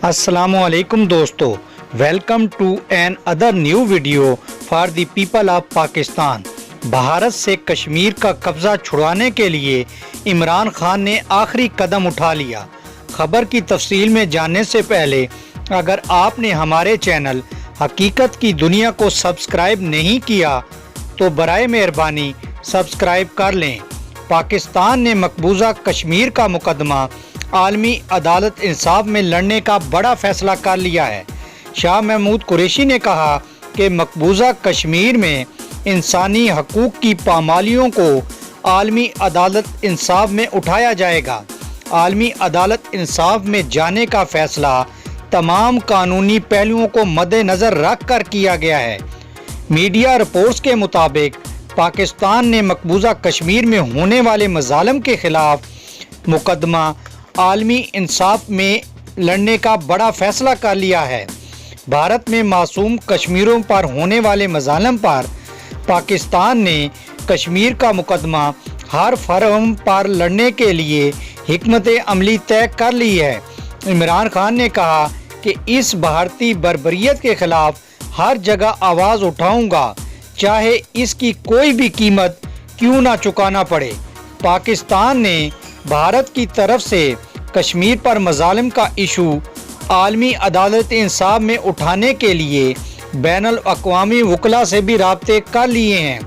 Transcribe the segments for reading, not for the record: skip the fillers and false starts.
السلام علیکم دوستو، welcome to another new video for the people of Pakistan. Bharat سے کشمیر کا قبضہ چھڑانے کے لیے عمران خان نے آخری قدم اٹھا لیا۔ خبر کی تفصیل میں جاننے سے پہلے اگر آپ نے ہمارے چینل حقیقت کی دنیا کو سبسکرائب نہیں کیا تو برائے مہربانی سبسکرائب کر لیں۔ پاکستان نے مقبوضہ کشمیر کا مقدمہ عالمی عدالت انصاف میں لڑنے کا بڑا فیصلہ کر لیا ہے۔ شاہ محمود قریشی نے کہا کہ مقبوضہ کشمیر میں انسانی حقوق کی پامالیوں کو عالمی عدالت انصاف میں اٹھایا جائے گا۔ عالمی عدالت انصاف میں جانے کا فیصلہ تمام قانونی پہلوؤں کو مد نظر رکھ کر کیا گیا ہے۔ میڈیا رپورٹس کے مطابق پاکستان نے مقبوضہ کشمیر میں ہونے والے مظالم کے خلاف مقدمہ عالمی انصاف میں لڑنے کا بڑا فیصلہ کر لیا ہے۔ بھارت میں معصوم کشمیریوں پر ہونے والے مظالم پر پاکستان نے کشمیر کا مقدمہ ہر فرم پر لڑنے کے لیے حکمت عملی طے کر لی ہے۔ عمران خان نے کہا کہ اس بھارتی بربریت کے خلاف ہر جگہ آواز اٹھاؤں گا، چاہے اس کی کوئی بھی قیمت کیوں نہ چکانا پڑے۔ پاکستان نے بھارت کی طرف سے کشمیر پر مظالم کا ایشو عالمی عدالت انصاف میں اٹھانے کے لیے بین الاقوامی وکلاء سے بھی رابطے کر لیے ہیں۔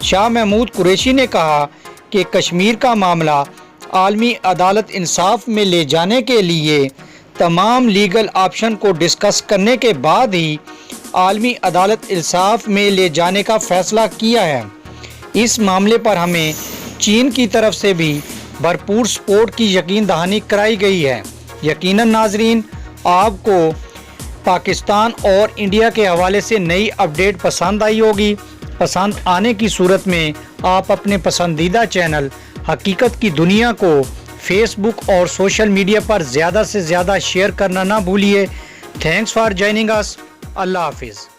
شاہ محمود قریشی نے کہا کہ کشمیر کا معاملہ عالمی عدالت انصاف میں لے جانے کے لیے تمام لیگل آپشن کو ڈسکس کرنے کے بعد ہی عالمی عدالت انصاف میں لے جانے کا فیصلہ کیا ہے۔ اس معاملے پر ہمیں چین کی طرف سے بھی بھرپور سپورٹ کی یقین دہانی کرائی گئی ہے۔ یقیناً ناظرین، آپ کو پاکستان اور انڈیا کے حوالے سے نئی اپڈیٹ پسند آئی ہوگی۔ پسند آنے کی صورت میں آپ اپنے پسندیدہ چینل حقیقت کی دنیا کو فیس بک اور سوشل میڈیا پر زیادہ سے زیادہ شیئر کرنا نہ بھولیے۔ تھینکس فار جوائننگ اس۔ اللہ حافظ۔